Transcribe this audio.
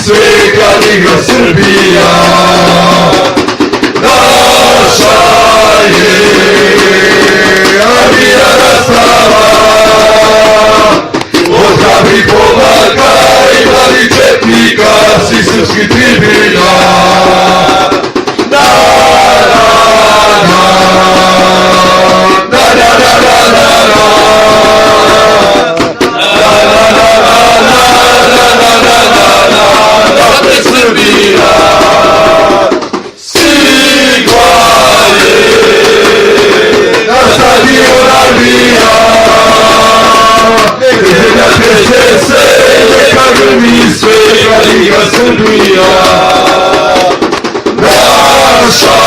sveta Liga Srbija, naša je navijana slava, od hrabrih pomaka i mladih četnika svih srpskih tribina. Srbija stigla je na stadion navija, zemlja treće se, neka grmi sveta Liga Srbija, naša